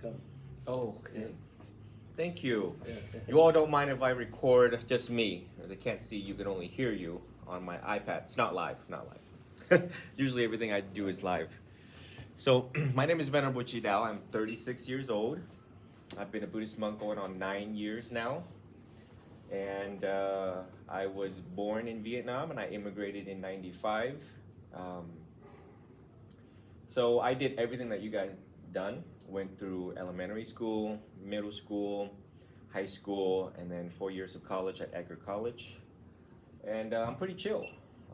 Come. Oh, okay. Thank you. Yeah. You all don't mind if I record just me. They can't see you, can only hear you on my iPad. It's not live, not live. Usually everything I do is live. So, my name is Venerable Chidao. I'm 36 years old. I've been a Buddhist monk going on 9 years now. And I was born in Vietnam and I immigrated in 95. Um, so I did everything that you guys done. Went through elementary school, middle school, high school, and then 4 years of college at Edgar College. And I'm pretty chill,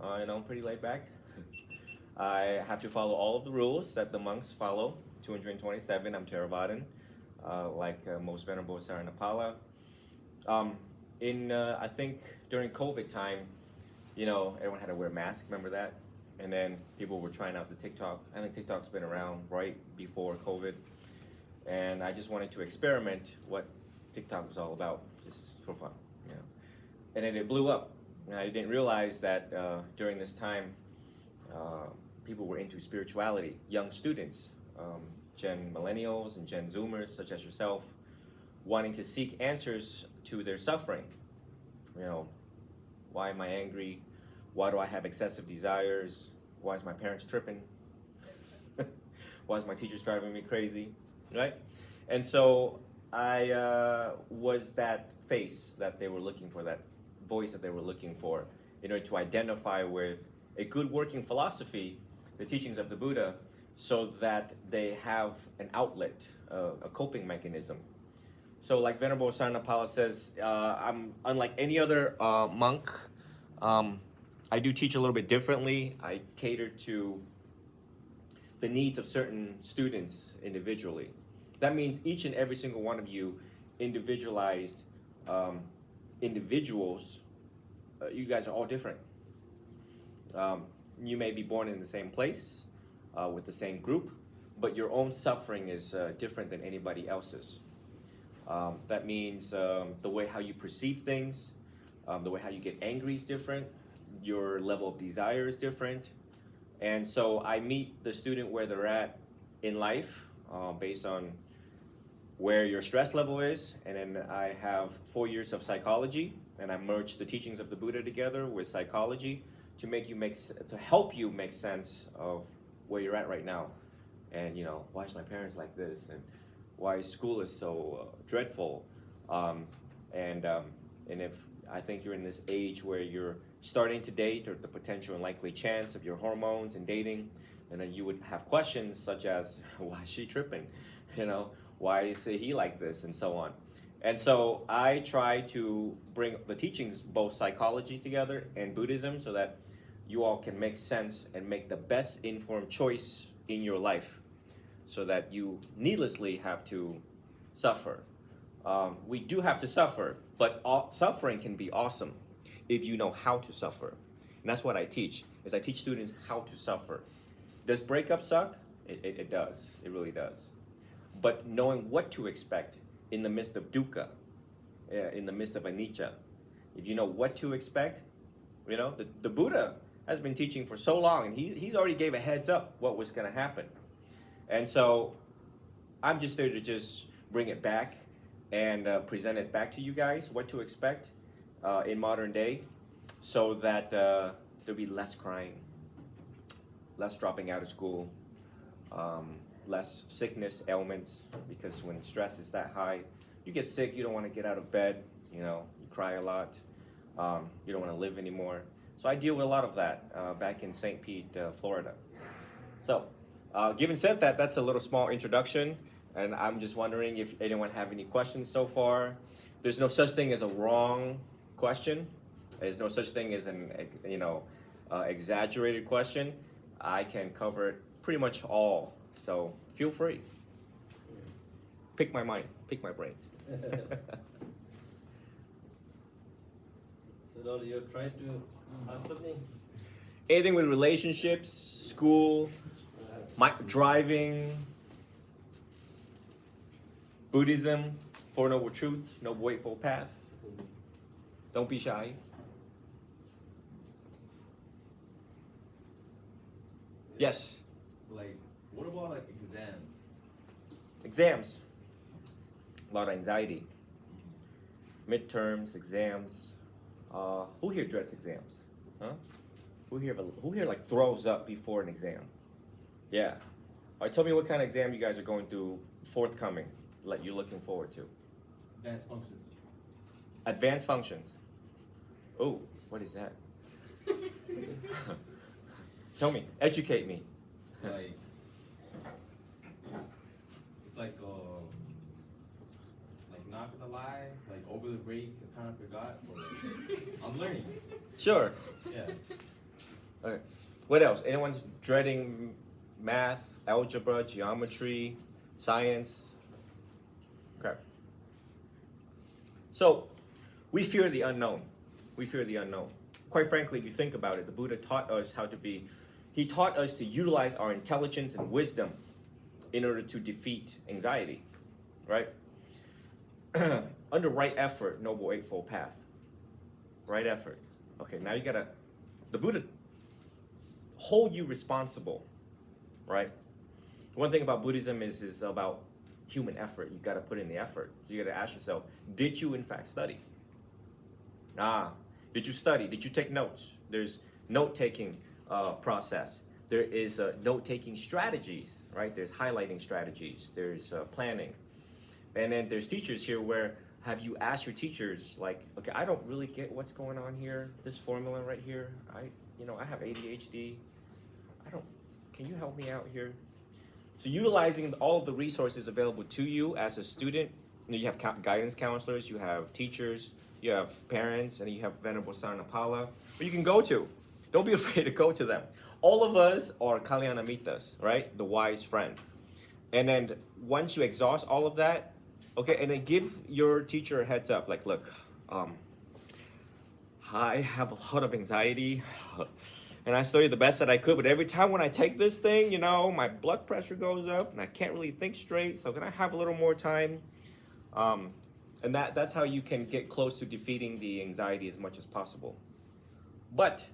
I'm pretty laid back. I have to follow all of the rules that the monks follow. 227, I'm Theravadan, like most Venerable Saranapala. I think during COVID time, everyone had to wear masks, remember that? And then people were trying out the TikTok. I think TikTok's been around right before COVID. And I just wanted to experiment what TikTok was all about, just for fun, And then it blew up. And I didn't realize that during this time, people were into spirituality, young students, Gen Millennials and Gen Zoomers, such as yourself, wanting to seek answers to their suffering. Why am I angry? Why do I have excessive desires? Why is my parents tripping? Why is my teachers driving me crazy? Right? And so I was that face that they were looking for, that voice that they were looking for, in order to identify with a good working philosophy, the teachings of the Buddha, so that they have an outlet, a coping mechanism. So like Venerable Sarnapala says, I'm unlike any other monk. I do teach a little bit differently. I cater to the needs of certain students individually. That means each and every single one of you individualized individuals, you guys are all different. You may be born in the same place, with the same group, but your own suffering is different than anybody else's. That means the way how you perceive things, the way how you get angry is different, your level of desire is different. And so I meet the student where they're at in life, based on where your stress level is. And then I have 4 years of psychology, and I merge the teachings of the Buddha together with psychology to help you make sense of where you're at right now. And why is my parents like this? And why school is so dreadful? And if I think you're in this age where you're starting to date, or the potential and likely chance of your hormones and dating, and then you would have questions such as, why is she tripping? Why is he like this, and so on. And so I try to bring the teachings, both psychology together and Buddhism, so that you all can make sense and make the best informed choice in your life, so that you needlessly have to suffer. We do have to suffer, but suffering can be awesome if you know how to suffer. And that's what I teach, is I teach students how to suffer. Does breakup suck? It does. It really does. But knowing what to expect in the midst of dukkha, in the midst of anicca, if you know what to expect, the Buddha has been teaching for so long, and he's already gave a heads up what was going to happen. And so I'm just there to just bring it back and present it back to you guys, what to expect in modern day, so that there'll be less crying, less dropping out of school, less sickness, ailments, because when stress is that high, you get sick, you don't want to get out of bed, you cry a lot, you don't want to live anymore. So I deal with a lot of that back in St. Pete, Florida. So, given said that, that's a little small introduction, and I'm just wondering if anyone have any questions so far. There's no such thing as a wrong question. There's no such thing as an exaggerated question. I can cover pretty much all, so feel free. Pick my mind, pick my brains. So now you're trying to ask something? Anything with relationships, school, driving, Buddhism, Four Noble Truths, Noble Eightfold Path. Don't be shy. Yes. Like, what about like exams? Exams. a lot of anxiety. Midterms, exams. Who here dreads exams? Huh? Who here like throws up before an exam? Yeah. All right, tell me what kind of exam you guys are going through forthcoming, like you're looking forward to. Advanced functions. Advanced functions. Oh, what is that? Tell me, educate me. Like, it's like not gonna lie, like over the break, I kind of forgot, but I'm learning. Sure. Yeah. Okay. What else? Anyone's dreading math, algebra, geometry, science? Okay. So, we fear the unknown. We fear the unknown. Quite frankly, if you think about it, the Buddha taught us how to be, he taught us to utilize our intelligence and wisdom in order to defeat anxiety, right? Under right effort, noble eightfold path. Right effort. Okay, now you gotta, the Buddha hold you responsible, right? One thing about Buddhism is about human effort. You gotta put in the effort. You gotta ask yourself, did you in fact study? Did you study? Did you take notes? There's note-taking process. There is note-taking strategies, right? There's highlighting strategies. There's planning. And then there's teachers here where have you asked your teachers, like, okay, I don't really get what's going on here, this formula right here. I have ADHD. Can you help me out here? So utilizing all of the resources available to you as a student, you have guidance counselors, you have teachers, you have parents, and you have Venerable Sarnapala, where you can go to. Don't be afraid to go to them. All of us are Kalyanamitas, right? The wise friend. And then once you exhaust all of that, okay, and then give your teacher a heads up, like, look, I have a lot of anxiety, and I studied the best that I could, but every time when I take this thing, my blood pressure goes up, and I can't really think straight, so can I have a little more time? And that's how you can get close to defeating the anxiety as much as possible. But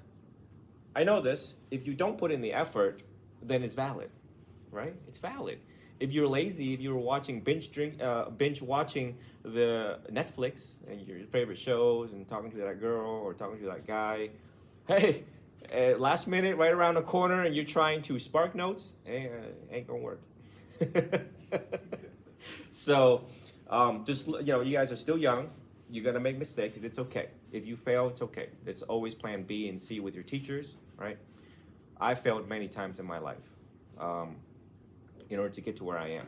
I know this, if you don't put in the effort, then it's valid, right? It's valid. If you're lazy, if you're watching binge watching the Netflix and your favorite shows and talking to that girl or talking to that guy, hey, last minute, right around the corner, and you're trying to spark notes, ain't gonna work. So, just you guys are still young. You're gonna make mistakes. It's okay. If you fail, it's okay. It's always plan B and C with your teachers, right? I failed many times in my life. In order to get to where I am.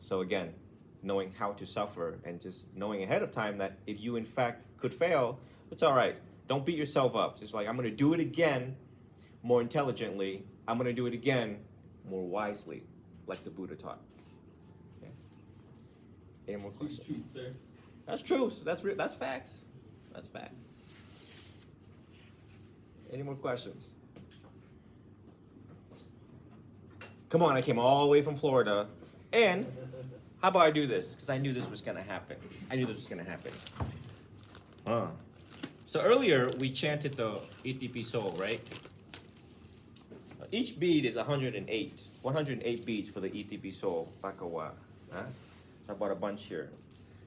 So again, knowing how to suffer and just knowing ahead of time that if you in fact could fail, it's all right. Don't beat yourself up. Just like, I'm going to do it again more intelligently. I'm going to do it again more wisely, like the Buddha taught. Okay. Any more questions? Truth, sir. That's truth. That's facts. That's facts. Any more questions? Come on, I came all the way from Florida. And how about I do this? Because I knew this was going to happen. So earlier, we chanted the Iti Piso, right? Each bead is 108. 108 beads for the Iti Piso Bakawa. Huh? So I bought a bunch here.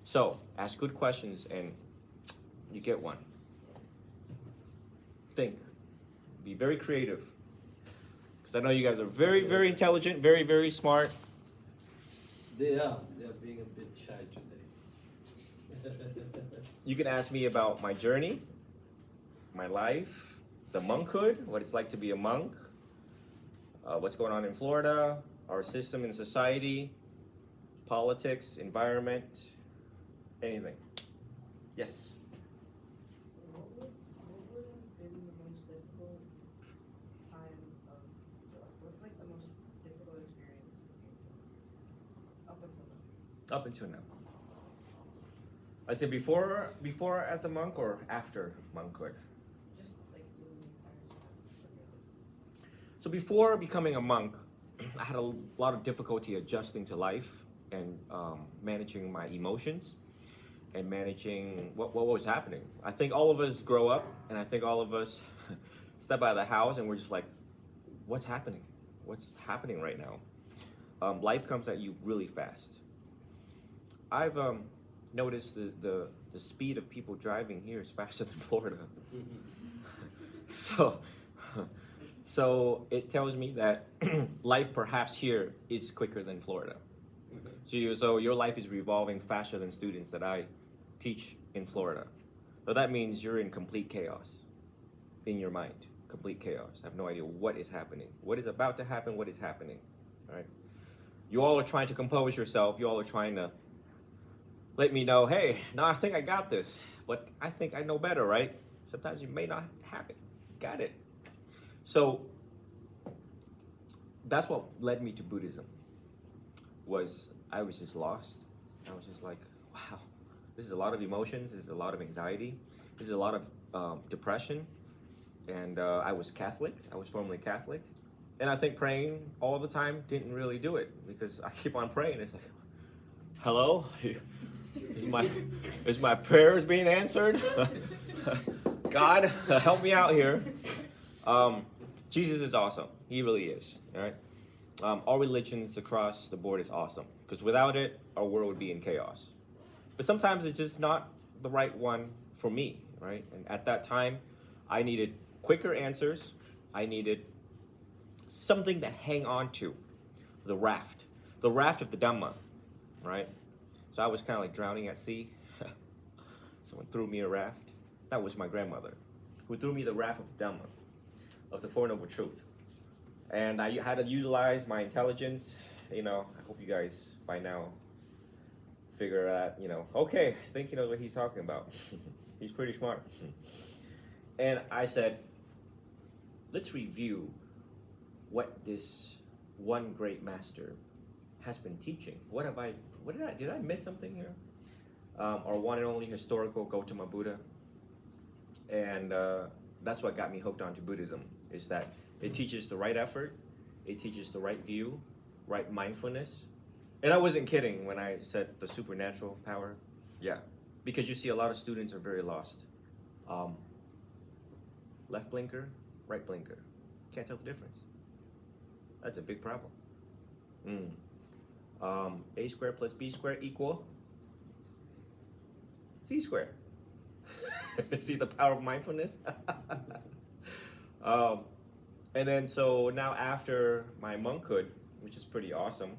So, ask good questions and you get one. Think. Be very creative. Because I know you guys are very, very intelligent, very, very smart. They are being a bit shy today. You can ask me about my journey, my life, the monkhood, what it's like to be a monk, what's going on in Florida, our system in society, politics, environment, anything. Yes? What would have been the most difficult time what's like the most difficult experience up until now? Up until now. I said before as a monk or after monkhood? Just like living the entire. So before becoming a monk, I had a lot of difficulty adjusting to life and managing my emotions and managing what was happening. I think all of us grow up, and I think all of us step out of the house and we're just like, what's happening? What's happening right now? Life comes at you really fast. I've noticed the speed of people driving here is faster than Florida. So, so it tells me that life perhaps here is quicker than Florida. So your life is revolving faster than students that I teach in Florida. So that means you're in complete chaos in your mind. Complete chaos. I have no idea what is happening. What is about to happen, what is happening. All right? You all are trying to compose yourself. You all are trying to let me know, hey, no, I think I got this. But I think I know better, right? Sometimes you may not have it. Got it. So that's what led me to Buddhism. I was just lost. I was just like, wow, this is a lot of emotions. This is a lot of anxiety. This is a lot of depression. And I was Catholic. I was formerly Catholic. And I think praying all the time didn't really do it because I keep on praying. It's like, hello? Is my prayers being answered? God, help me out here. Jesus is awesome. He really is. All right. All religions across the board is awesome because without it, our world would be in chaos. But sometimes it's just not the right one for me, right? And at that time, I needed quicker answers. I needed something to hang on to, the raft of the Dhamma, right? So I was kind of like drowning at sea. Someone threw me a raft. That was my grandmother, who threw me the raft of the Dhamma, of the Four Noble Truth. And I had to utilize my intelligence. I hope you guys by now figure out, okay, I think he knows what he's talking about. He's pretty smart. And I said, let's review what this one great master has been teaching. Did I miss something here? Our one and only historical Gautama Buddha. And that's what got me hooked onto Buddhism, is that it teaches the right effort, it teaches the right view, right mindfulness. And I wasn't kidding when I said the supernatural power. Yeah, because you see a lot of students are very lost. Left blinker, right blinker. Can't tell the difference. That's a big problem. A squared plus B squared equal C squared. See the power of mindfulness? And then so now after my monkhood, which is pretty awesome,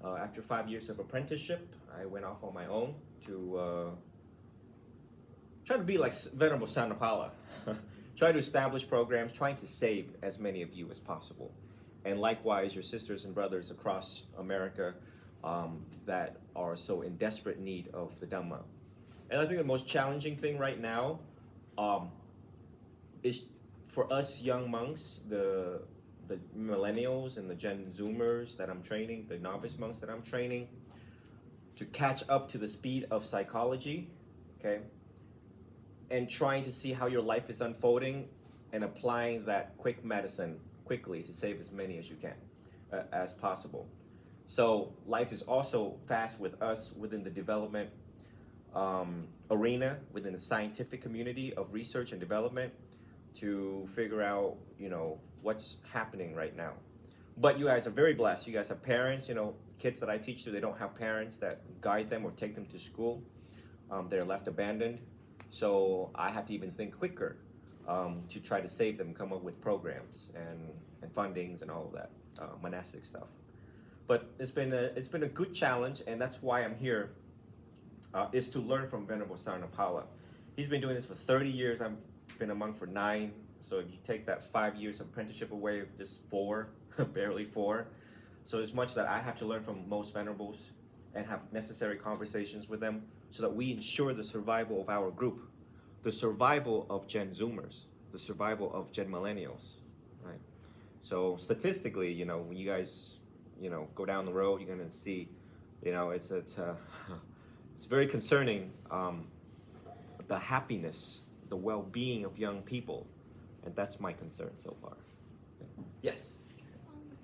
after 5 years of apprenticeship, I went off on my own to try to be like Venerable Sanapala. Try to establish programs, trying to save as many of you as possible. And likewise, your sisters and brothers across America that are so in desperate need of the Dhamma. And I think the most challenging thing right now is for us young monks, the millennials and the Gen Zoomers that I'm training, the novice monks that I'm training, to catch up to the speed of psychology, okay? And trying to see how your life is unfolding and applying that quick medicine quickly to save as many as you can, as possible. So life is also fast with us within the development arena, within the scientific community of research and development, to figure out, what's happening right now. But you guys are very blessed. You guys have parents, kids that I teach to, they don't have parents that guide them or take them to school. They're left abandoned. So I have to even think quicker to try to save them, come up with programs and fundings and all of that monastic stuff. But it's been a good challenge, and that's why I'm here, is to learn from Venerable Sarnapala. He's been doing this for 30 years. I've been a monk for 9. So if you take that 5 years of apprenticeship away, just 4, barely 4. So it's much that I have to learn from most venerables and have necessary conversations with them so that we ensure the survival of our group, the survival of Gen Zoomers, the survival of Gen Millennials, right? So statistically, when you guys, go down the road, you're gonna see, it's very concerning, the happiness, the well-being of young people, and that's my concern so far. Yes?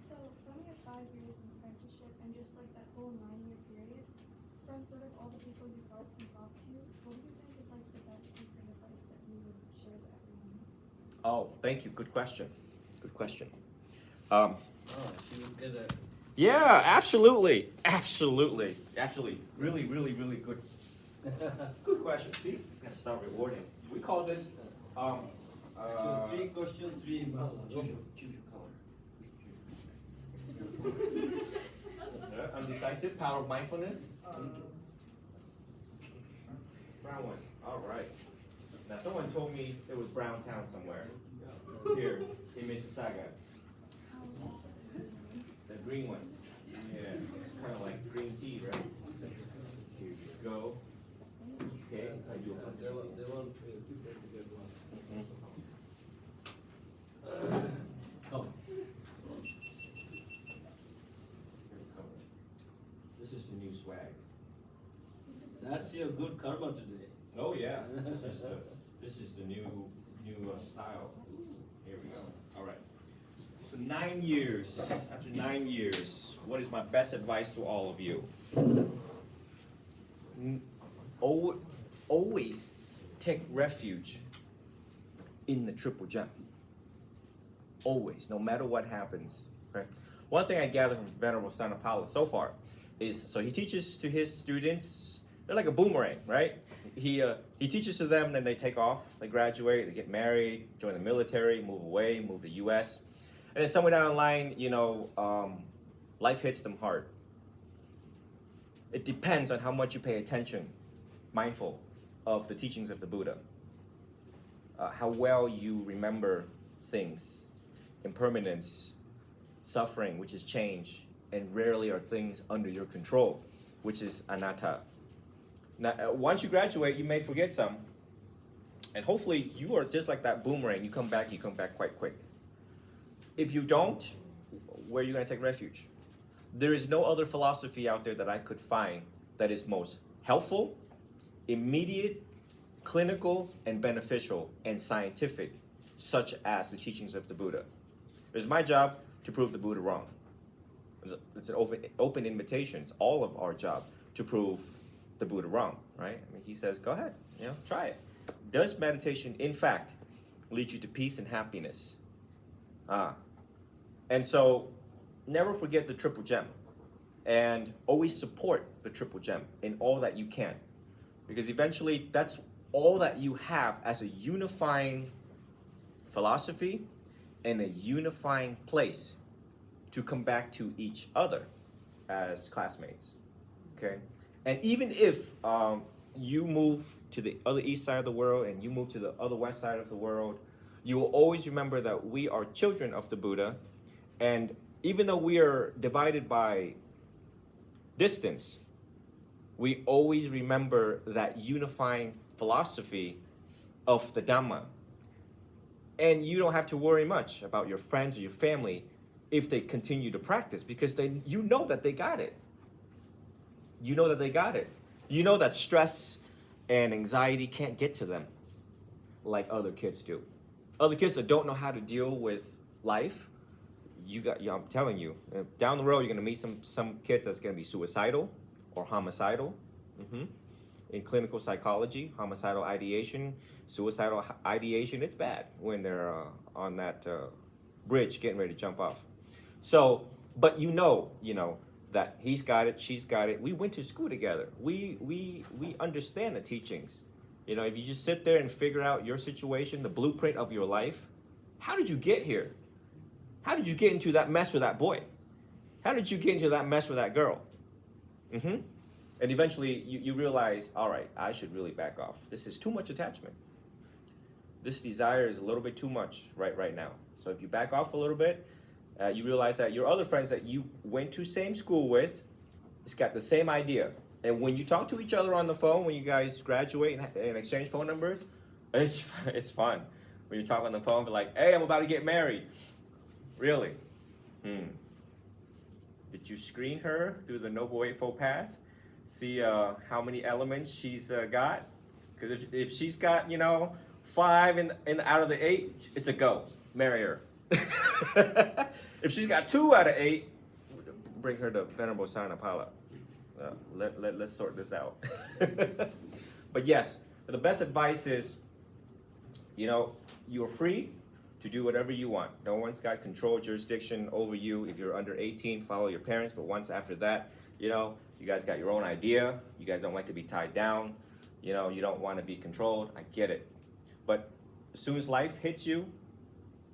So from your 5 years in apprenticeship and just like that whole 9-year period, from sort of all the people you've helped and talked to, what do you think is like the best piece of advice that you would share to everyone? Oh, thank you. Good question. Good question. Oh, she was good at Yeah, absolutely. Absolutely. Really, really, really good. Good question. See? Gotta start rewarding. We call this Three questions, three choose your color. Undecisive, power of mindfulness. Brown one. All right. Now someone told me it was Brown Town somewhere. Here in Mississauga. The green one. Yeah, it's kind of like green tea, right? Here you go. Okay, I do They want people to get one. Oh. This is the new swag. That's your good karma today. Oh yeah, this is the new style. Here we go. All right. So 9 years. After 9 years, what is my best advice to all of you? Always take refuge in the triple gem. Always, no matter what happens. Right? One thing I gather from Venerable Son of Paula so far is, so he teaches to his students, they're like a boomerang, right? He teaches to them, then they take off, they graduate, they get married, join the military, move away, move to US. And then somewhere down the line, life hits them hard. It depends on how much you pay attention, mindful of the teachings of the Buddha. How well you remember things, impermanence, suffering, which is change, and rarely are things under your control, which is anatta. Now, once you graduate, you may forget some, and hopefully you are just like that boomerang. You come back quite quick. If you don't, where are you going to take refuge? There is no other philosophy out there that I could find that is most helpful, immediate, clinical, and beneficial, and scientific, such as the teachings of the Buddha. It's my job to prove the Buddha wrong. It's an open invitation. It's all of our job to prove the Buddha wrong, right? I mean, he says, go ahead, try it. Does meditation, in fact, lead you to peace and happiness? And so, never forget the triple gem, and always support the triple gem in all that you can, because eventually that's all that you have as a unifying philosophy and a unifying place to come back to each other as classmates, okay? And even if you move to the other east side of the world and you move to the other west side of the world, you will always remember that we are children of the Buddha, and even though we are divided by distance, we always remember that unifying philosophy of the Dhamma. And you don't have to worry much about your friends or your family if they continue to practice, because you know that they got it. You know that they got it. You know that stress and anxiety can't get to them like other kids do. Other kids that don't know how to deal with life, I'm telling you, down the road you're going to meet some kids that's going to be suicidal or homicidal. In clinical psychology, homicidal ideation, suicidal ideation, it's bad when they're on that bridge getting ready to jump off. So, but you know that he's got it, she's got it. We went to school together. We understand the teachings. If you just sit there and figure out your situation, the blueprint of your life, how did you get here? How did you get into that mess with that boy? How did you get into that mess with that girl? And eventually you realize, all right, I should really back off. This is too much attachment. This desire is a little bit too much right now. So if you back off a little bit, you realize that your other friends that you went to same school with, it's got the same idea. And when you talk to each other on the phone, when you guys graduate and exchange phone numbers, it's fun. When you talk on the phone, be like, hey, I'm about to get married. Really? Did you screen her through the Noble Eightfold Path? See how many elements she's got? Because if she's got, 5 out of the 8, it's a go. Marry her. If she's got 2 out of 8, bring her to Venerable Sarnapala. Let's sort this out. But yes, the best advice is, you're free to do whatever you want. No one's got control, jurisdiction over you. If you're under 18, follow your parents. But once after that, you know, you guys got your own idea. You guys don't like to be tied down. You know, you don't want to be controlled. I get it. But as soon as life hits you,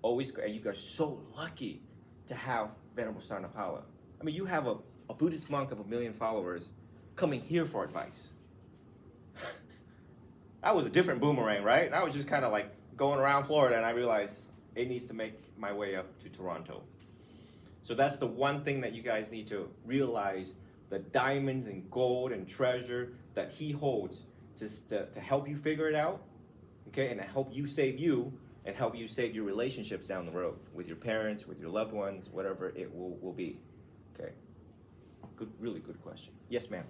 always, and you guys are so lucky to have Venerable Sarnapala. I mean, you have a Buddhist monk of 1 million followers coming here for advice. That was a different boomerang, right? I was just kind of like going around Florida, and I realized it needs to make my way up to Toronto. So that's the one thing that you guys need to realize, the diamonds and gold and treasure that he holds to help you figure it out, okay, and to help you save you and help you save your relationships down the road with your parents, with your loved ones, whatever it will be, okay? Good, really good question. Yes, ma'am.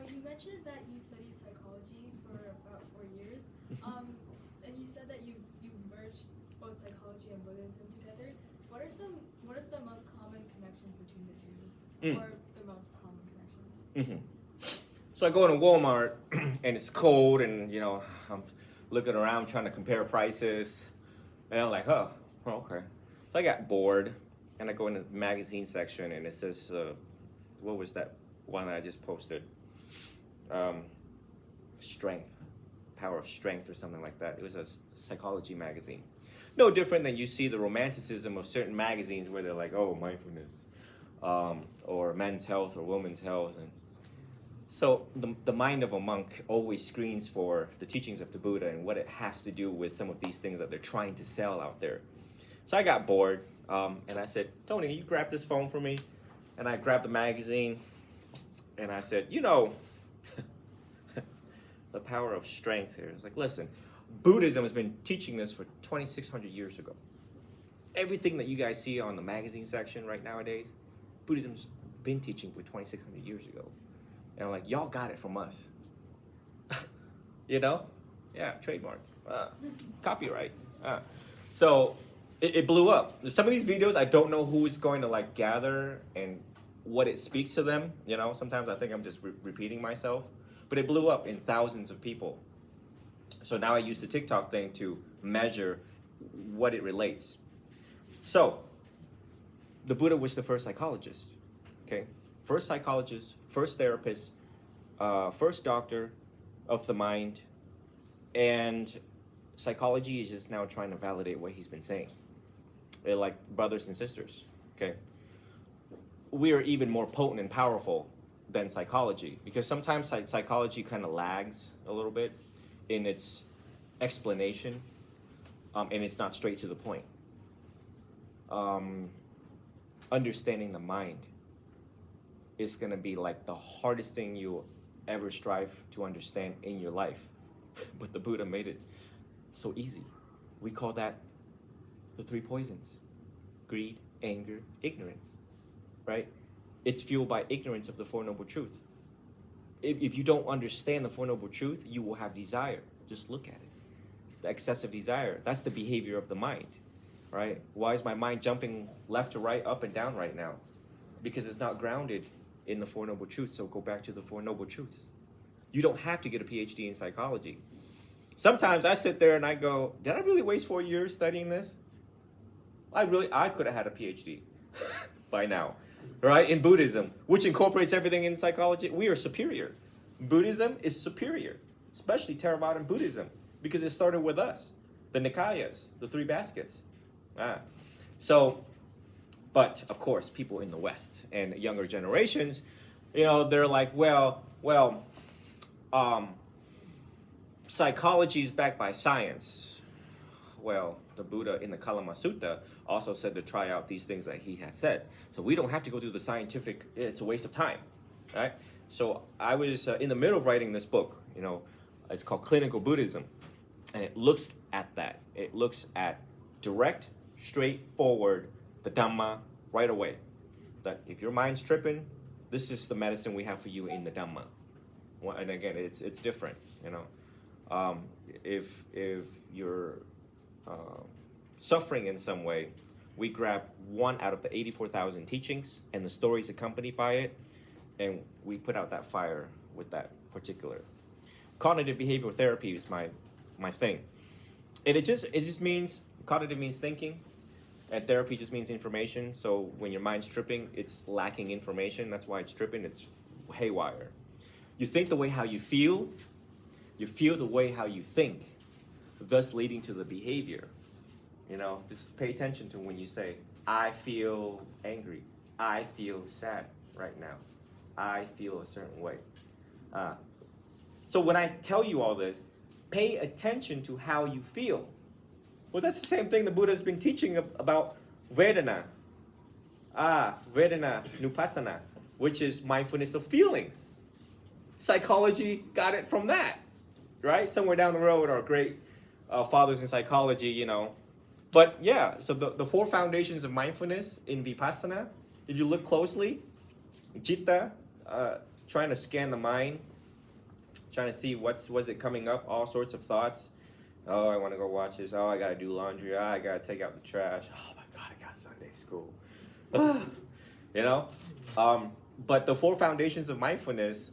You mentioned that you studied psychology for about 4 years, and you said that you merged both psychology and Buddhism together. What are the most common connections between the two, or the most common connections? So I go to Walmart and it's cold, and you know I'm looking around trying to compare prices, and I'm like, oh, okay. So I got bored, and I go in the magazine section, and it says, what was that one that I just posted? Strength, Power of Strength, or something like that. It was a psychology magazine. No different than you see the romanticism of certain magazines where they're like, oh, mindfulness, or men's health or women's health. And so the mind of a monk always screens for the teachings of the Buddha and what it has to do with some of these things that they're trying to sell out there. So I got bored, and I said, Tony, you grab this phone for me? And I grabbed the magazine, and I said, you know, the power of strength here. It's like, listen, Buddhism has been teaching this for 2,600 years ago. Everything that you guys see on the magazine section right nowadays, Buddhism's been teaching for 2,600 years ago. And I'm like, y'all got it from us. You know? Yeah, trademark. Copyright. So it blew up. Some of these videos, I don't know who is going to like gather and what it speaks to them. You know, sometimes I think I'm just repeating myself. But it blew up in thousands of people. So now I use the TikTok thing to measure what it relates. So the Buddha was the first psychologist, okay? First psychologist, first therapist, first doctor of the mind, and psychology is just now trying to validate what he's been saying. They're like brothers and sisters, okay? We are even more potent and powerful than psychology, because sometimes psychology kind of lags a little bit in its explanation, and it's not straight to the point. Understanding the mind is going to be like the hardest thing you ever strive to understand in your life. But the Buddha made it so easy. We call that the 3 poisons: greed, anger, ignorance, right? It's fueled by ignorance of the Four Noble Truths. If you don't understand the Four Noble Truths, you will have desire. Just look at it. The excessive desire, that's the behavior of the mind, right? Why is my mind jumping left to right, up and down right now? Because it's not grounded in the Four Noble Truths, so go back to the Four Noble Truths. You don't have to get a PhD in psychology. Sometimes I sit there and I go, did I really waste 4 years studying this? I could have had a PhD by now. Right, in Buddhism, which incorporates everything in psychology, we are superior. Buddhism is superior, especially Theravada Buddhism, because it started with us, the Nikayas, the 3 baskets. So, but of course, people in the West and younger generations, you know, they're like, well, psychology is backed by science. Well, the Buddha in the Kalama Sutta also said to try out these things that he had said. So we don't have to go through the scientific, it's a waste of time, right? So I was in the middle of writing this book, you know, it's called Clinical Buddhism. And it looks at that. It looks at direct, straightforward, the Dhamma right away. That if your mind's tripping, this is the medicine we have for you in the Dhamma. And again, it's different, you know. If you're suffering in some way, we grab one out of the 84,000 teachings and the stories accompanied by it, and we put out that fire with that particular. Cognitive behavioral therapy is my thing. And it just means, cognitive means thinking, And therapy just means information. So when your mind's tripping, it's lacking information. That's why it's tripping. It's haywire. You think the way how you feel the way how you think, thus leading to the behavior. You know, just pay attention to when you say, I feel angry. I feel sad right now. I feel a certain way. So when I tell you all this, pay attention to how you feel. Well, that's the same thing the Buddha's been teaching about Vedana. Vedana Nupassana, which is mindfulness of feelings. Psychology got it from that, right? Somewhere down the road, our great fathers in psychology, you know. But yeah, so the four foundations of mindfulness in Vipassana, if you look closely, Citta, trying to scan the mind, trying to see what's it coming up, all sorts of thoughts. Oh, I want to go watch this. Oh, I got to do laundry. Oh, I got to take out the trash. Oh my God, I got Sunday school. You know? But the four foundations of mindfulness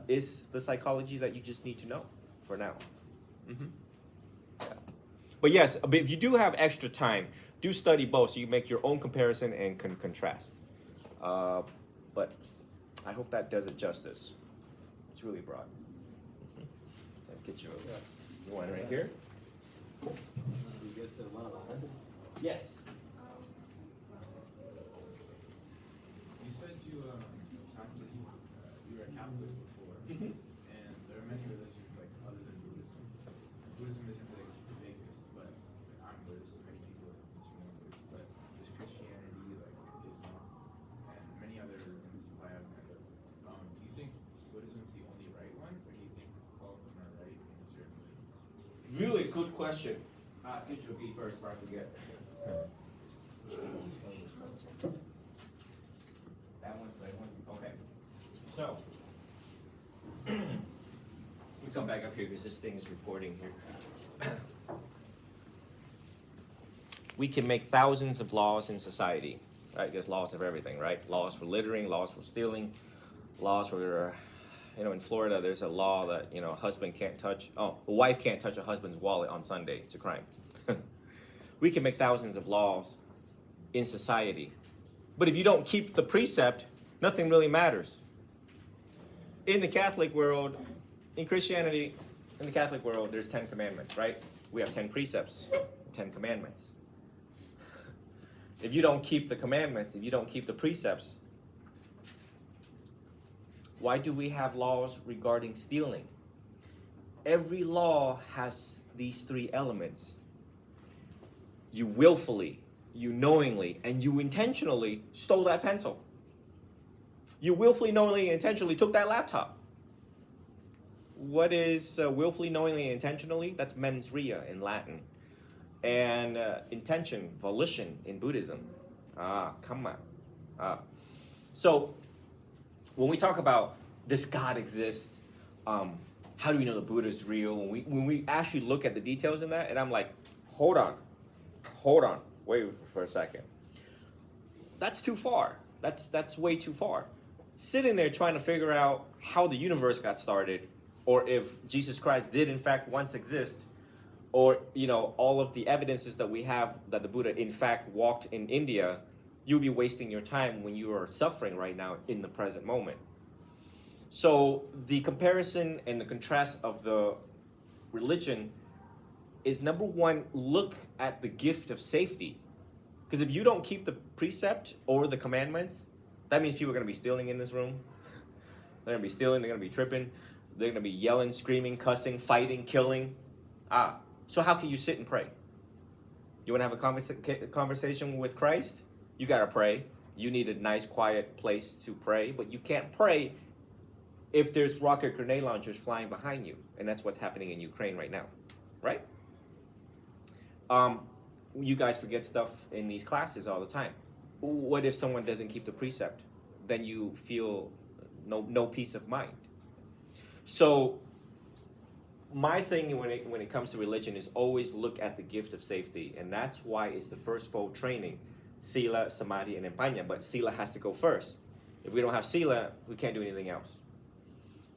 is the psychology that you just need to know for now. Mm-hmm. Yeah. But yes, if you do have extra time, do study both so you make your own comparison and can contrast. But I hope that does it justice. It's really broad. Mm-hmm. I'll get you one right here. Yes. You said you practiced, you were a Catholic before, Mm-hmm. and there are many religions like other than Buddhism. Buddhism isn't like the biggest, but I'm Buddhist. Many people in this room are Buddhist, but there's Christianity, like Islam, and many other religions I haven't heard of. Do you think Buddhism is the only right one, or do you think all of them are right in a certain way? Really good question. Excuse me, be first before I forget. That one. Okay. So, let me come back up here because this thing is recording here. We can make thousands of laws in society, right? There's laws of everything, right? Laws for littering, laws for stealing, laws for, in Florida, there's a law that, a wife can't touch a husband's wallet on Sunday. It's a crime. We can make thousands of laws in society. But if you don't keep the precept, nothing really matters. In the Catholic world, in Christianity, in the Catholic world, there's 10 commandments, right? We have 10 precepts, 10 commandments. If you don't keep the commandments, if you don't keep the precepts, why do we have laws regarding stealing? Every law has these three elements. You willfully, you knowingly, and you intentionally stole that pencil. You willfully, knowingly, and intentionally took that laptop. What is willfully, knowingly, and intentionally? That's mens rea in Latin. And intention, volition in Buddhism. Kamma. So, when we talk about does God exist, how do we know the Buddha is real? When we actually look at the details in that, and I'm like, hold on, wait for a second. That's too far. That's way too far. Sitting there trying to figure out how the universe got started, or if Jesus Christ did in fact once exist, or all of the evidences that we have that the Buddha in fact walked in India, you'll be wasting your time when you are suffering right now in the present moment. So the comparison and the contrast of the religion is, number one, look at the gift of safety. Because if you don't keep the precept or the commandments, that means people are going to be stealing in this room. They're going to be stealing, they're going to be tripping, they're going to be yelling, screaming, cussing, fighting, killing. So how can you sit and pray? You want to have a conversation with Christ? You got to pray. You need a nice, quiet place to pray, but you can't pray if there's rocket grenade launchers flying behind you. And that's what's happening in Ukraine right now, right? You guys forget stuff in these classes all the time. What if someone doesn't keep the precept? Then you feel no peace of mind. So my thing when it comes to religion is always look at the gift of safety. And that's why it's the first fold training. Sila, Samadhi, and Empanya. But Sila has to go first. If we don't have Sila, we can't do anything else.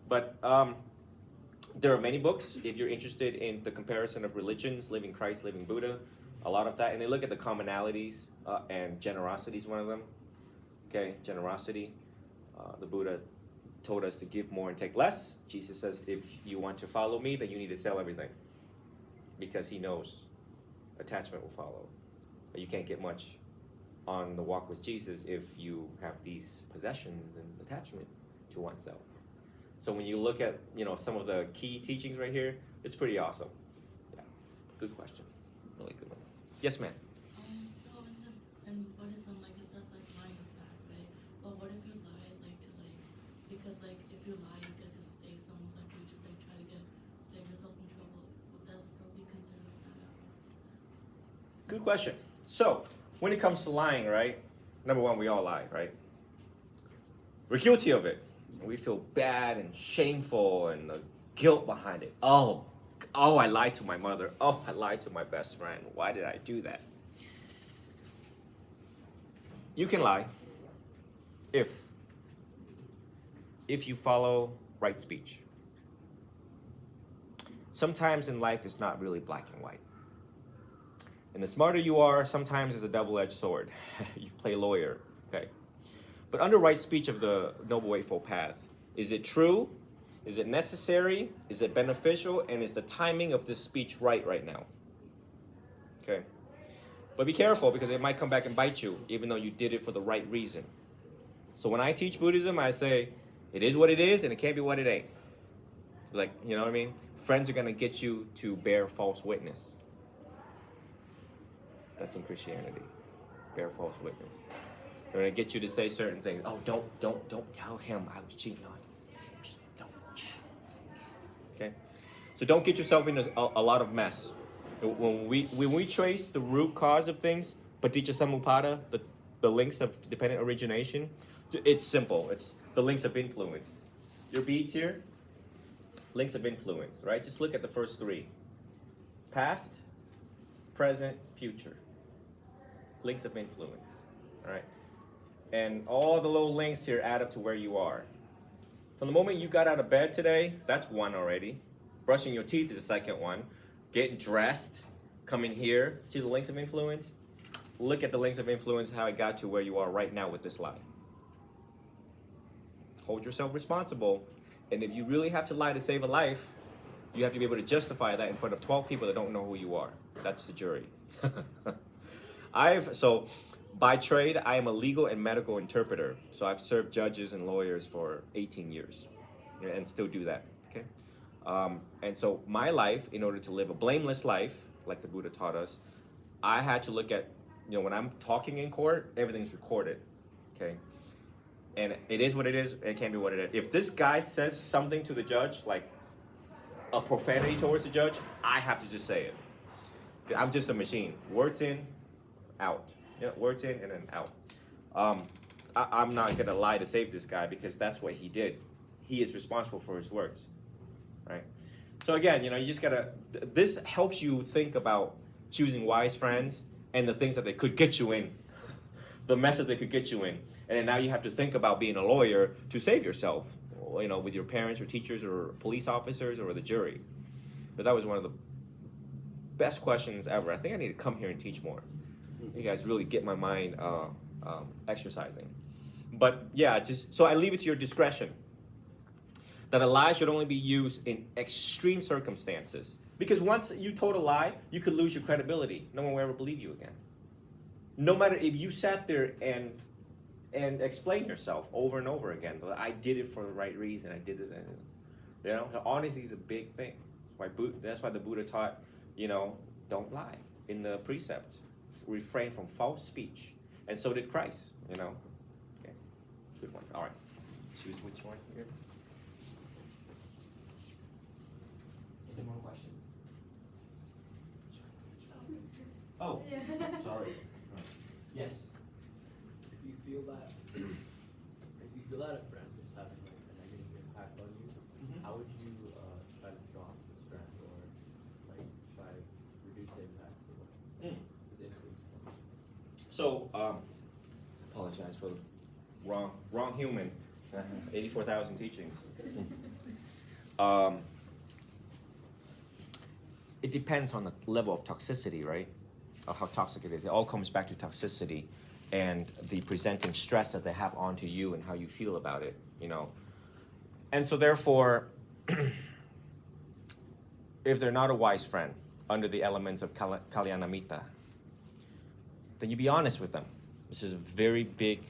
But there are many books. If you're interested in the comparison of religions, Living Christ, Living Buddha, a lot of that, and they look at the commonalities, and generosity is one of them. Okay, generosity. The Buddha told us to give more and take less. Jesus says, if you want to follow me, then you need to sell everything, because he knows attachment will follow. You can't get much on the walk with Jesus if you have these possessions and attachment to oneself. So when you look at, some of the key teachings right here, it's pretty awesome. Yeah, good question. Really good one. Yes, ma'am. So in Buddhism, like it says like lying is bad, right? But what if you lie because if you lie, you get to save someone's life, you just try to save yourself from trouble. Would that still be considered bad? Good question. So when it comes to lying, right? Number one, we all lie, right? We're guilty of it. We feel bad and shameful and the guilt behind it. Oh, I lied to my mother. Oh, I lied to my best friend. Why did I do that? You can lie if you follow right speech. Sometimes in life it's not really black and white. And the smarter you are, sometimes it's a double-edged sword. You play lawyer, okay? But under right speech of the Noble Eightfold Path, is it true? Is it necessary? Is it beneficial? And is the timing of this speech right now? Okay? But be careful, because it might come back and bite you, even though you did it for the right reason. So when I teach Buddhism, I say, it is what it is, and it can't be what it ain't. Like, you know what I mean? Friends are going to get you to bear false witness. That's in Christianity. Bear false witness. They're going to get you to say certain things. Oh, don't tell him I was cheating on you. Don't. Okay? So don't get yourself into a lot of mess. When we trace the root cause of things, paticca samuppada, the links of dependent origination, it's simple. It's the links of influence. Your beads here, links of influence, right? Just look at the first three. Past, present, future. Links of influence, all right? And all the little links here add up to where you are. From the moment you got out of bed today, that's one already. Brushing your teeth is the second one. Getting dressed, coming here, see the links of influence? Look at the links of influence, how it got to where you are right now with this lie. Hold yourself responsible. And if you really have to lie to save a life, you have to be able to justify that in front of 12 people that don't know who you are. That's the jury. So by trade, I am a legal and medical interpreter. So I've served judges and lawyers for 18 years and still do that, okay? And so my life, in order to live a blameless life, like the Buddha taught us, I had to look at, when I'm talking in court, everything's recorded, okay? And it is what it is, it can't be what it is. If this guy says something to the judge, like a profanity towards the judge, I have to just say it. I'm just a machine. Words in, out. Words in and then out. I'm not gonna lie to save this guy, because that's what he did. He is responsible for his words, right? So again, you just gotta, this helps you think about choosing wise friends and the things that they could get you in, the mess that they could get you in. And then now you have to think about being a lawyer to save yourself, with your parents or teachers or police officers or the jury. But that was one of the best questions ever. I think I need to come here and teach more. You guys really get my mind exercising. But yeah, so I leave it to your discretion. That a lie should only be used in extreme circumstances. Because once you told a lie, you could lose your credibility. No one will ever believe you again. No matter if you sat there and explained yourself over and over again. I did it for the right reason. I did this. Honesty is a big thing. That's why the Buddha taught, don't lie in the precept. Refrain from false speech. And so did Christ, Okay, good one. All right. Choose which one here. Any more questions? Oh, sorry. Yes. If you feel that a friend is having a negative impact on you, how would you try to drop this friend or try to reduce the impact of his influence? So, apologize for the wrong human. 84,000 teachings. It depends on the level of toxicity, right? of how toxic it is. It all comes back to toxicity and the presenting stress that they have onto you and how you feel about it, you know. And so therefore, if they're not a wise friend under the elements of Kalyanamitta, then you be honest with them. This is a very big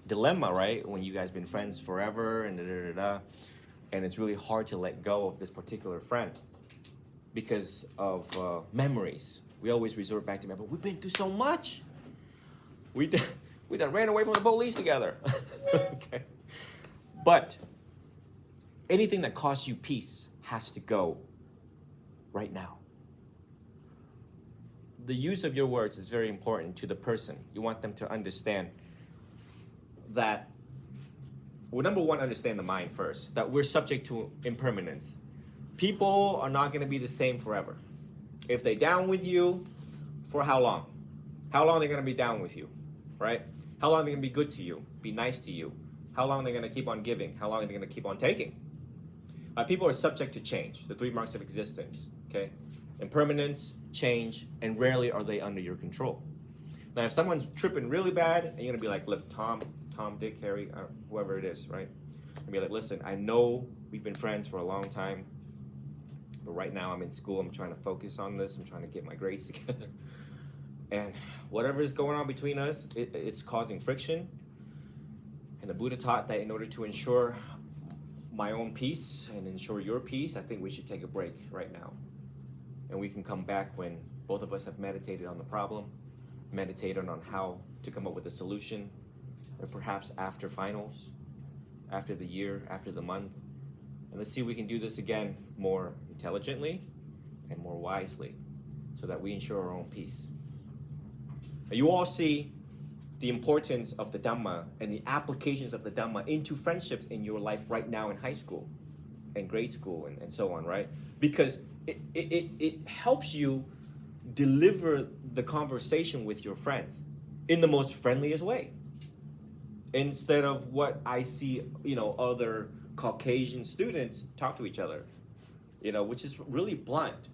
dilemma, right? When you guys been friends forever and and it's really hard to let go of this particular friend because of memories. We always resort back to memory. We've been through so much. We done ran away from the police together. Okay. But anything that costs you peace has to go right now. The use of your words is very important to the person. You want them to understand that, well, number one, understand the mind first, that we're subject to impermanence. People are not going to be the same forever. If they down with you, for how long? How long are they going to be down with you, right? How long are they going to be good to you, be nice to you? How long are they going to keep on giving? How long are they going to keep on taking? People are subject to change, the 3 marks of existence, okay? Impermanence, change, and rarely are they under your control. Now, if someone's tripping really bad, and you're going to be like, look, Tom, Dick, Harry, whoever it is, right? And be like, listen, I know we've been friends for a long time, but right now I'm in school, I'm trying to focus on this, I'm trying to get my grades together. And whatever is going on between us, it's causing friction. And the Buddha taught that in order to ensure my own peace and ensure your peace, I think we should take a break right now. And we can come back when both of us have meditated on the problem, meditated on how to come up with a solution, or perhaps after finals, after the year, after the month. And let's see if we can do this again more intelligently and more wisely so that we ensure our own peace. Now, you all see the importance of the Dhamma and the applications of the Dhamma into friendships in your life right now in high school and grade school and so on, right? Because it helps you deliver the conversation with your friends in the most friendliest way. Instead of what I see, other Caucasian students talk to each other, which is really blunt.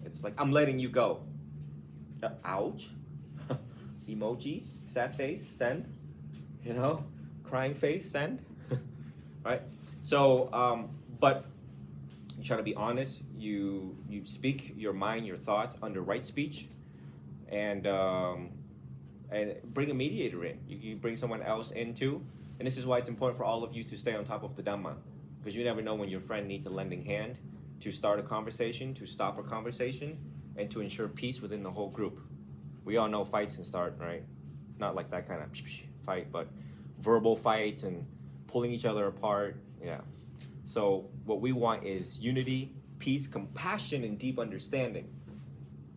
It's like, I'm letting you go. Ouch. Emoji, sad face, send. Crying face, send. Right? So, but you try to be honest. You speak your mind, your thoughts under right speech, and bring a mediator in. You bring someone else in too. And this is why it's important for all of you to stay on top of the Dhamma, because you never know when your friend needs a lending hand to start a conversation, to stop a conversation, and to ensure peace within the whole group. We all know fights can start, right? Not like that kind of fight, but verbal fights and pulling each other apart. Yeah. So what we want is unity, peace, compassion, and deep understanding.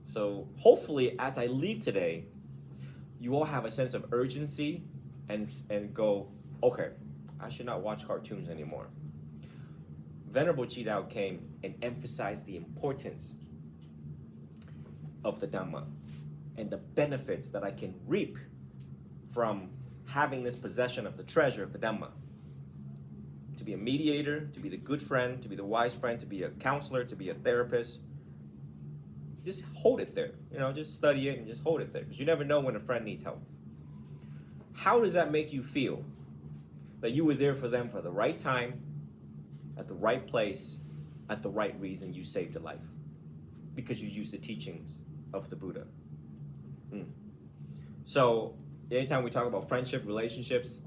So hopefully, as I leave today, you all have a sense of urgency and go, okay, I should not watch cartoons anymore. Venerable Chidao came and emphasized the importance of the Dhamma and the benefits that I can reap from having this possession of the treasure of the Dhamma. To be a mediator, to be the good friend, to be the wise friend, to be a counselor, to be a therapist. Just hold it there. Just study it and just hold it there. Because you never know when a friend needs help. How does that make you feel? That you were there for them for the right time, at the right place, at the right reason you saved a life. Because you used the teachings of the Buddha. So, anytime we talk about friendship, relationships,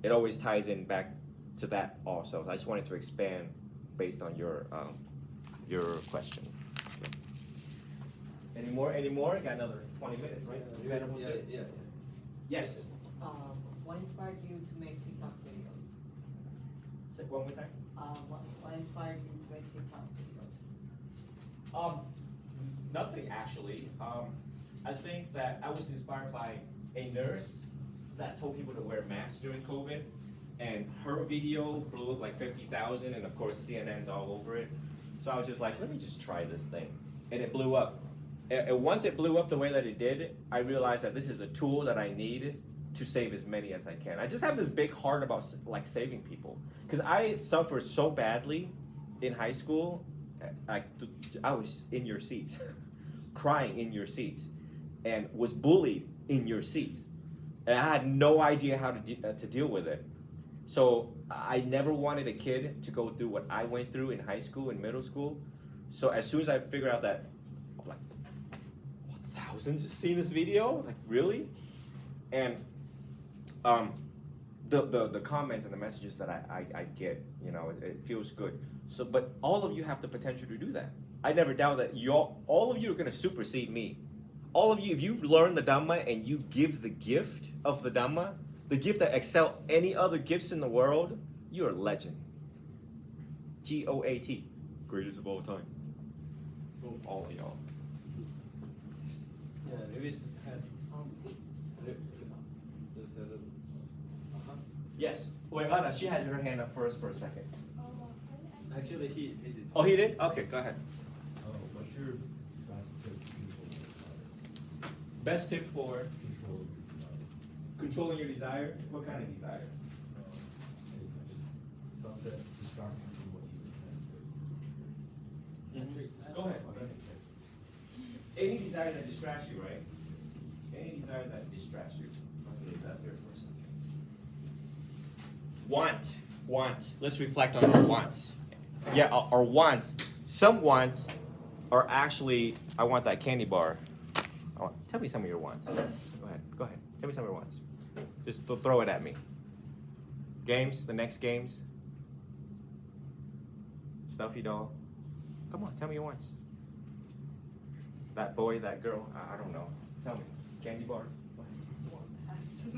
it always ties in back to that also. I just wanted to expand based on your question. Okay. Any more? Got another 20 minutes, right? Yeah. Yes. What inspired you to make TikTok videos? Say one more time. What inspired you to make TikTok videos? Nothing actually. I think that I was inspired by a nurse that told people to wear masks during COVID, and her video blew up like 50,000, and of course CNN's all over it. So I was just like, let me just try this thing, and it blew up. And once it blew up the way that it did, I realized that this is a tool that I need to save as many as I can. I just have this big heart about like saving people, because I suffered so badly in high school. I was in your seats, crying in your seats. and was bullied in your seats. And I had no idea how to deal with it. So I never wanted a kid to go through what I went through in high school and middle school. So as soon as I figured out that, I'm like, what, thousands have seen this video? Like, really? And the comments and the messages that I get, you know, it feels good. So, but all of you have the potential to do that. I never doubt that all of you are going to supersede me. All of you, if you learn the Dhamma and you give the gift of the Dhamma, the gift that excel any other gifts in the world, you're a legend. GOAT, greatest of all time. All of y'all. Yeah, maybe just had. Yes. Wait, Anna, she had her hand up first for a second. Actually, he did. Oh, he did? Okay, go ahead. What's your best tip to control your desire? Best tip for Control your desire. controlling your desire? What kind of desire? Just stuff that distracts you from what you intend. Go ahead. Any desire that distracts you, right? Any desire that distracts you. I'll leave that there for a second. Want. Let's reflect on our wants. Yeah, our wants. Some wants are actually, I want that candy bar. Tell me some of your wants. Go ahead. Tell me some of your wants. Just throw it at me. Games, the next games. Stuffy doll. Come on, tell me your wants. That boy, that girl, I don't know. Tell me. Candy bar. Go ahead. I want to pass. I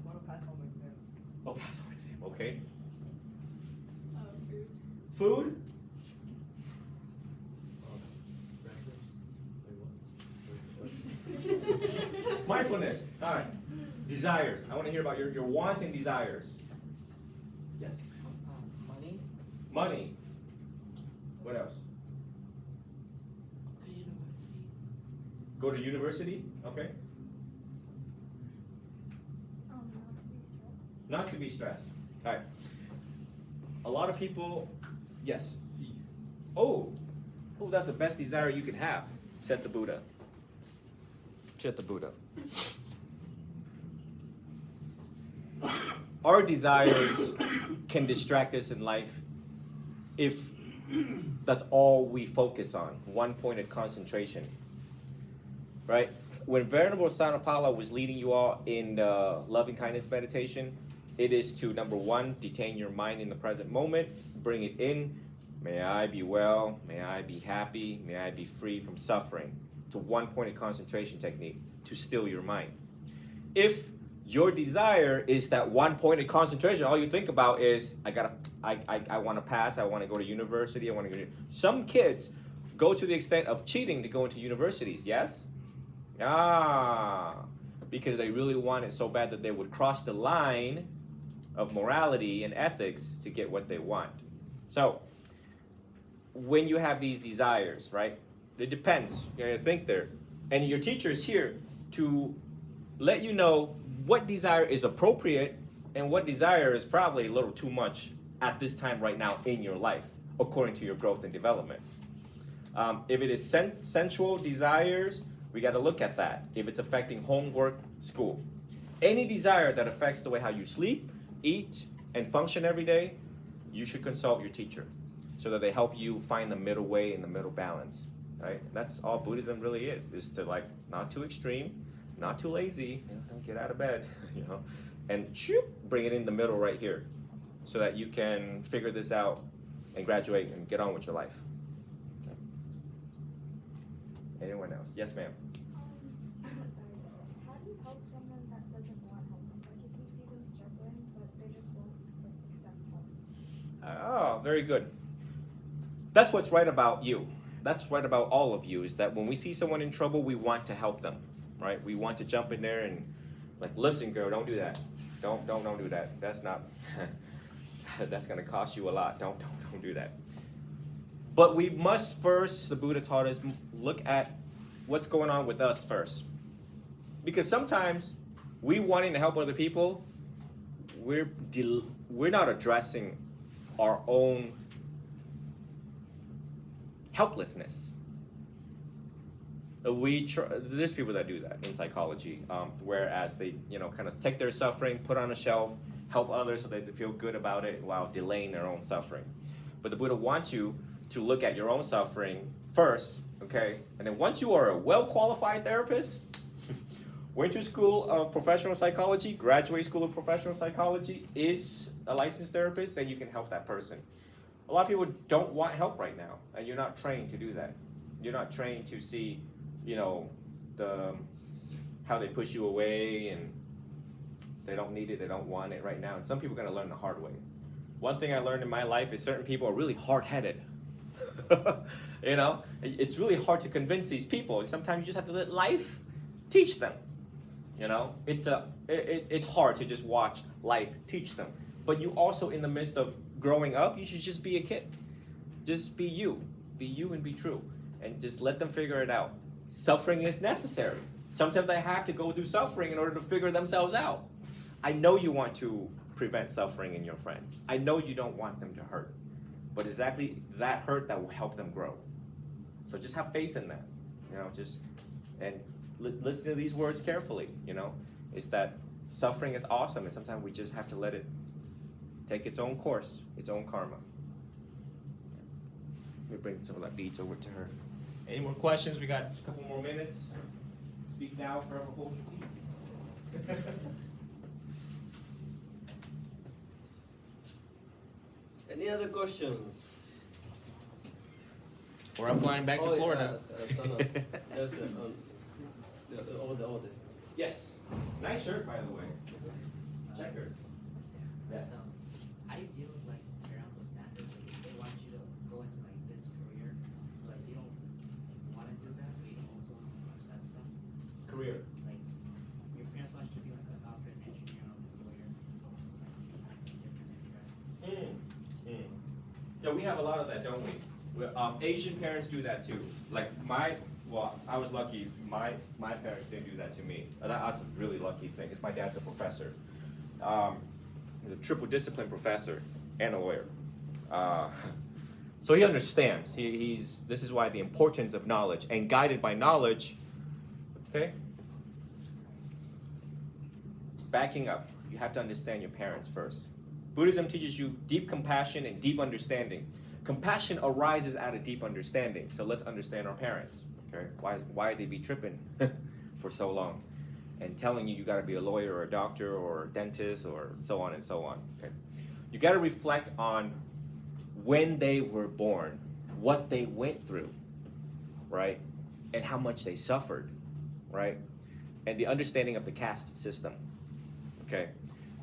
want to pass home exam. Oh, pass on exam. Okay. Food. Food? Mindfulness. All right. Desires. I want to hear about your wants and desires. Yes. Money. Money. What else? A university. Go to university. Okay. Not to be stressed. Not to be stressed. All right. A lot of people. Yes. Peace. Oh, that's the best desire you can have, said the Buddha. Said the Buddha. Our desires can distract us in life if that's all we focus on, one-pointed concentration. Right? When Venerable Sanapala was leading you all in the loving kindness meditation, it is to, number one, detain your mind in the present moment, bring it in. May I be well, may I be happy, may I be free from suffering. It's a one-pointed concentration technique to still your mind. If your desire is that one-pointed concentration, all you think about is, I want to pass, I want to go to university, I want to go to... Some kids go to the extent of cheating to go into universities, yes? Because they really want it so bad that they would cross the line of morality and ethics to get what they want. So, when you have these desires, right? It depends. You gotta think there. And your teacher is here to let you know what desire is appropriate and what desire is probably a little too much at this time right now in your life, according to your growth and development. If it is sensual desires, we got to look at that. If it's affecting homework, school. Any desire that affects the way how you sleep, eat, and function every day, you should consult your teacher so that they help you find the middle way and the middle balance. Right? That's all Buddhism really is to like not too extreme, not too lazy, get out of bed, and bring it in the middle right here so that you can figure this out and graduate and get on with your life. Okay. Anyone else? Yes, ma'am. Sorry. How do you help someone that doesn't want help? Like if you see them struggling, but they just won't accept help. Oh, very good. That's what's right about you. That's right about all of you, is that when we see someone in trouble, we want to help them, right? We want to jump in there and like, listen, girl, don't do that. Don't do that. That's not, that's going to cost you a lot. Don't do that. But we must first, the Buddha taught us, look at what's going on with us first. Because sometimes we wanting to help other people, we're not addressing our own helplessness. There's people that do that in psychology, whereas they, kind of take their suffering, put on a shelf, help others so they feel good about it while delaying their own suffering. But the Buddha wants you to look at your own suffering first, okay? And then once you are a well-qualified therapist, went to school of professional psychology, graduate school of professional psychology, is a licensed therapist, then you can help that person. A lot of people don't want help right now, and you're not trained to do that. You're not trained to see, how they push you away, and they don't need it, they don't want it right now. And some people are going to learn the hard way. One thing I learned in my life is certain people are really hard-headed. It's really hard to convince these people. Sometimes you just have to let life teach them. It's hard to just watch life teach them. But you also, in the midst of growing up, you should just be a kid. Just be you. Be you and be true. And just let them figure it out. Suffering is necessary. Sometimes they have to go through suffering in order to figure themselves out. I know you want to prevent suffering in your friends. I know you don't want them to hurt. But exactly that hurt that will help them grow. So just have faith in that. Listen to these words carefully. It's that suffering is awesome, and sometimes we just have to let it take its own course, its own karma. Let me bring some of that beads over to her. Any more questions? We got a couple more minutes. Speak now, forever hold your peace. Any other questions? Or I'm flying back to Florida. There's the Yes. Nice shirt, by the way. Checkers. Yes. How do you deal with like parental standards? Like if they want you to go into like this career, like you don't want to do that, but you don't also want to upset them. Career. Like your parents want you to be like a doctor, an engineer, or a lawyer. Like different interests. Yeah, we have a lot of that, don't we? Asian parents do that too. Like I was lucky. My parents didn't do that to me. That's a really lucky thing. It's my dad's a professor. He's a triple discipline professor and a lawyer. So he understands. This is why the importance of knowledge, and guided by knowledge. Okay. Backing up, you have to understand your parents first. Buddhism teaches you deep compassion and deep understanding. Compassion arises out of deep understanding. So let's understand our parents. Okay, why they be tripping for so long, and telling you got to be a lawyer or a doctor or a dentist or so on and so on. Okay, you got to reflect on when they were born, what they went through, right, and how much they suffered, right, and the understanding of the caste system. Okay,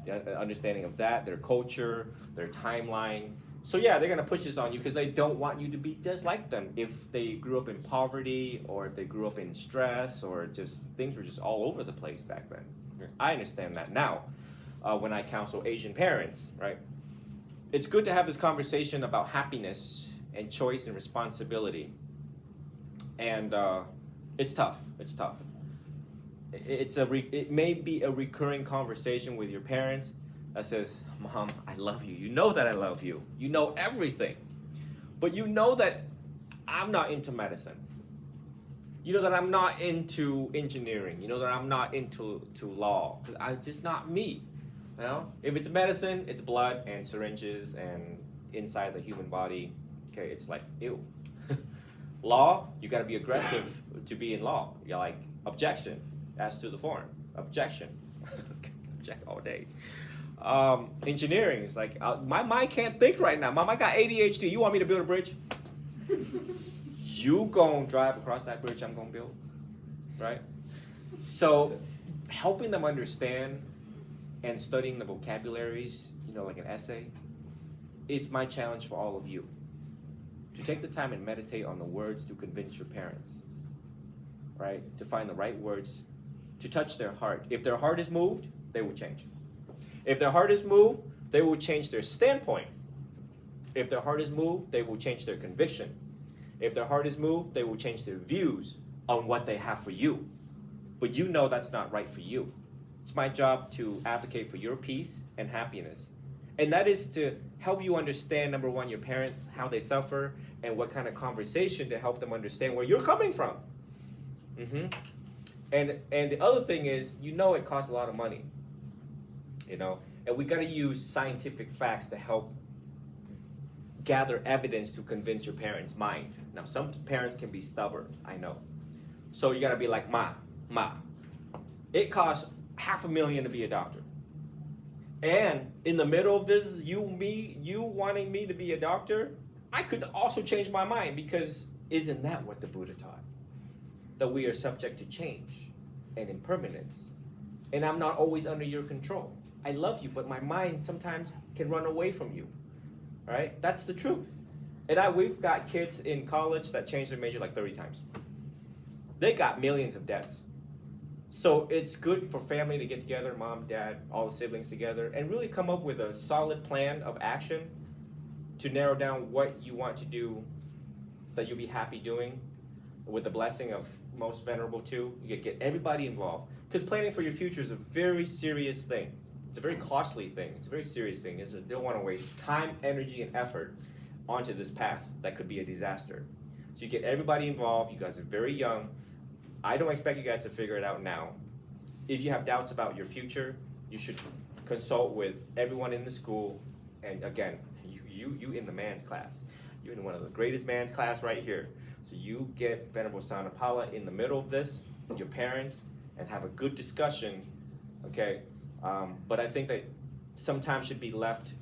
the understanding of that, their culture, their timeline. So yeah, they're going to push this on you because they don't want you to be just like them. If they grew up in poverty, or if they grew up in stress, or just things were just all over the place back then. I understand that now when I counsel Asian parents, right? It's good to have this conversation about happiness and choice and responsibility. And it's tough. It's tough. It may be a recurring conversation with your parents that says, Mom, I love you. You know that I love you. You know everything. But you know that I'm not into medicine. You know that I'm not into engineering. You know that I'm not into law. It's just not me. If it's medicine, it's blood and syringes and inside the human body. Okay, it's like, ew. Law, you got to be aggressive to be in law. You're like, objection as to the form. Objection. Object all day. Engineering is like, my mind can't think right now. Mom, I got ADHD. You want me to build a bridge? You gonna drive across that bridge I'm gonna build, right? So helping them understand and studying the vocabularies, like an essay, is my challenge for all of you. To take the time and meditate on the words to convince your parents, right? To find the right words, to touch their heart. If their heart is moved, they will change. If their heart is moved, they will change their standpoint. If their heart is moved, they will change their conviction. If their heart is moved, they will change their views on what they have for you. But you know that's not right for you. It's my job to advocate for your peace and happiness. And that is to help you understand, number one, your parents, how they suffer, and what kind of conversation to help them understand where you're coming from. Mm-hmm. And the other thing is, it costs a lot of money. And we got to use scientific facts to help gather evidence to convince your parents' mind. Now, some parents can be stubborn, I know. So you got to be like, Ma, it costs $500,000 to be a doctor. And in the middle of this, you wanting me to be a doctor, I could also change my mind, because isn't that what the Buddha taught? That we are subject to change and impermanence. And I'm not always under your control. I love you, but my mind sometimes can run away from you. Right? That's the truth. And we've got kids in college that changed their major like 30 times. They got millions of debts. So it's good for family to get together, mom, dad, all the siblings together, and really come up with a solid plan of action to narrow down what you want to do that you'll be happy doing, with the blessing of Most Venerable too. You get everybody involved. Because planning for your future is a very serious thing. It's a very costly thing. It's a very serious thing. You don't want to waste time, energy, and effort onto this path that could be a disaster. So you get everybody involved. You guys are very young. I don't expect you guys to figure it out now. If you have doubts about your future, you should consult with everyone in the school. And again, you in the man's class. You're in one of the greatest man's class right here. So you get Venerable Sanapala in the middle of this, your parents, and have a good discussion, okay? But I think that some time should be left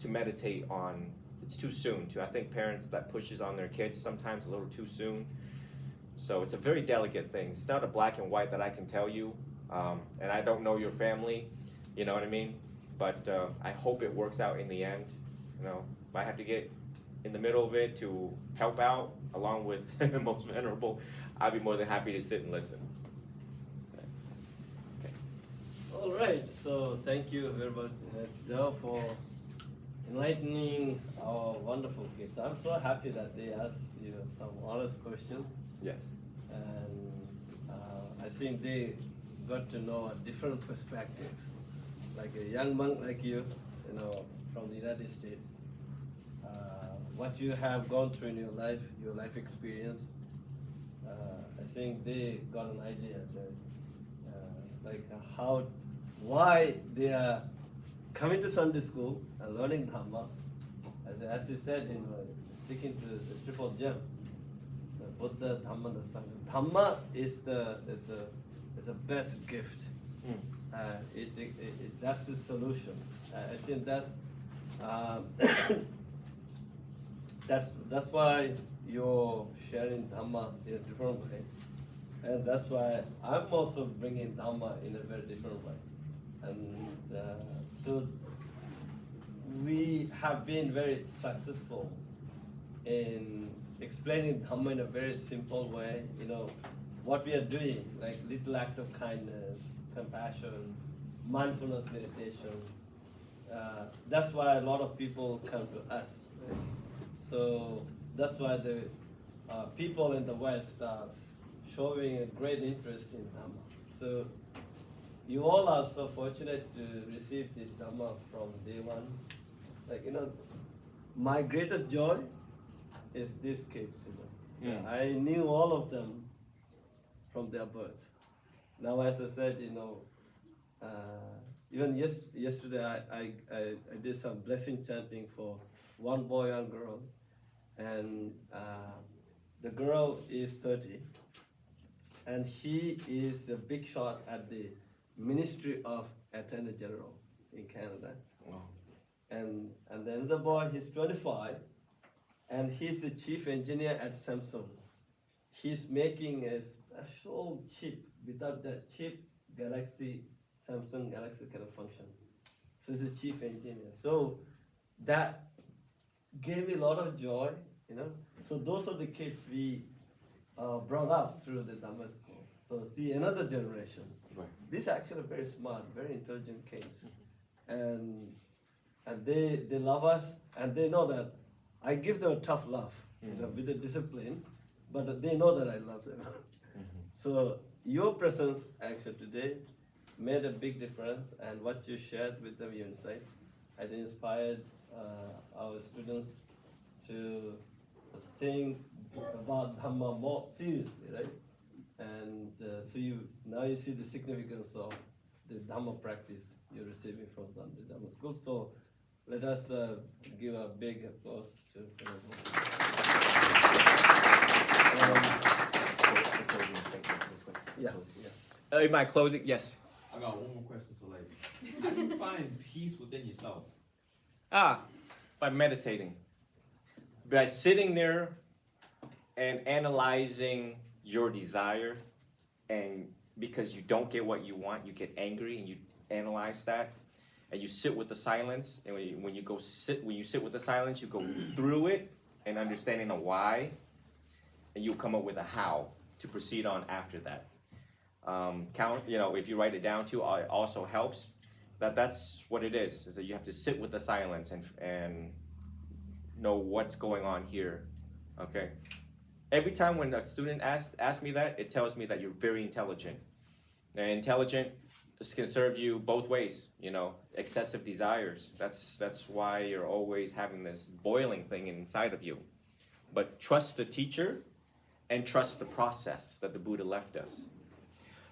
to meditate on. It's too soon too. I think parents that pushes on their kids sometimes a little too soon. So it's a very delicate thing. It's not a black and white that I can tell you. And I don't know your family, you know what I mean? But I hope it works out in the end. If I have to get in the middle of it to help out along with Most Venerable, I'd be more than happy to sit and listen. All right, so thank you very much, Joe, for enlightening our wonderful kids. I'm so happy that they asked you some honest questions. Yes. And I think they got to know a different perspective. Like a young monk like you, from the United States, what you have gone through in your life experience, I think they got an idea that, why they are coming to Sunday school and learning Dhamma. As you said, sticking to the triple gem, the Buddha, Dhamma, and the Sangha. Dhamma is the best gift. That's the solution. I think that's why you're sharing Dhamma in a different way, and that's why I'm also bringing Dhamma in a very different way. And so we have been very successful in explaining Dhamma in a very simple way. What we are doing, like little act of kindness, compassion, mindfulness meditation. That's why a lot of people come to us. Right? So that's why the people in the West are showing a great interest in Dhamma. So you all are so fortunate to receive this Dhamma from day one. My greatest joy is these kids. I knew all of them from their birth. Now, as I said, even yesterday I did some blessing chanting for one boy and girl, and the girl is 30, and he is a big shot at the Ministry of Attorney General in Canada. Wow. And then the boy, he's 25, and he's the chief engineer at Samsung. He's making a special chip. Without that chip, Samsung Galaxy cannot function. So he's the chief engineer. So that gave me a lot of joy, So those are the kids we brought up through the Dhamma school. So see, another generation. Right. These are actually very smart, very intelligent kids. And they love us, and they know that I give them a tough love, with the discipline, but they know that I love them. So your presence actually today made a big difference, and what you shared with them, your insights, has inspired our students to think about Dhamma more seriously, right? And so now you see the significance of the Dhamma practice you're receiving from the Dhamma school. So let us give a big applause to In my closing, yes. I got one more question. So, like, how do you find peace within yourself? By meditating. By sitting there and analyzing your desire, and because you don't get what you want, you get angry and you analyze that, and you sit with the silence. And when you sit with the silence, you go through it and understanding the why, and you'll come up with a how to proceed on after that. If you write it down too, it also helps. That's what it is that you have to sit with the silence and know what's going on here. Okay. Every time when a student asks me that, it tells me that you're very intelligent. And intelligent can serve you both ways, excessive desires. That's why you're always having this boiling thing inside of you. But trust the teacher and trust the process that the Buddha left us.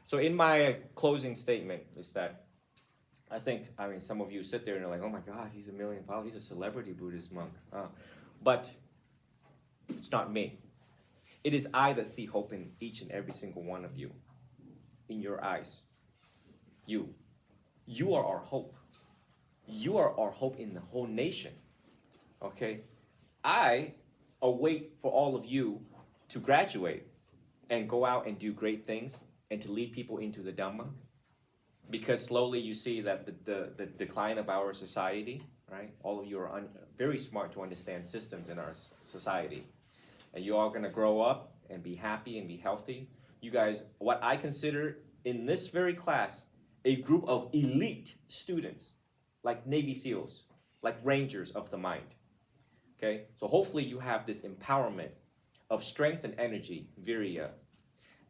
So in my closing statement is that some of you sit there and are like, oh my God, he's $1 million, he's a celebrity Buddhist monk. But it's not me. It is I that see hope in each and every single one of you. In your eyes. You are our hope. You are our hope in the whole nation. Okay? I await for all of you to graduate and go out and do great things and to lead people into the Dhamma. Because slowly you see that the decline of our society, right? All of you are very smart to understand systems in our society. And you're all going to grow up and be happy and be healthy. You guys, what I consider in this very class, a group of elite students, like Navy SEALs, like Rangers of the mind. Okay? So hopefully you have this empowerment of strength and energy, virya,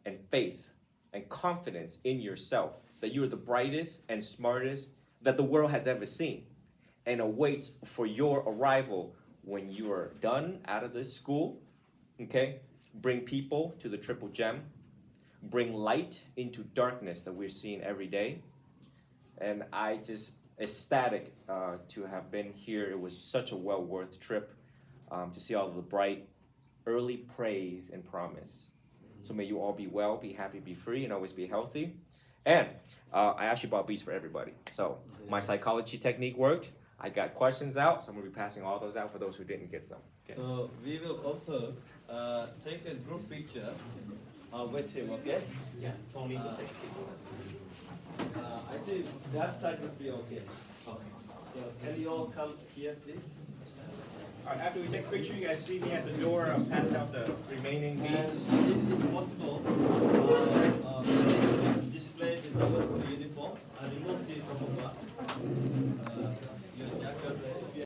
and faith and confidence in yourself, that you are the brightest and smartest that the world has ever seen, and awaits for your arrival when you are done out of this school. Okay? Bring people to the triple gem. Bring light into darkness that we're seeing every day. And I just ecstatic to have been here. It was such a well worth trip to see all of the bright early praise and promise. So may you all be well, be happy, be free, and always be healthy. And I actually bought beats for everybody. So my psychology technique worked. I got questions out, so I'm going to be passing all those out for those who didn't get some. Okay. So we will also take a group picture with him, okay? Yeah, Tony will take people. I think that side would be okay. Okay. So can you all come here, please? All right, after we take a picture, you guys see me at the door. I'll pass out the remaining beads. If it's possible, display the Dhamma school uniform and remove the from over.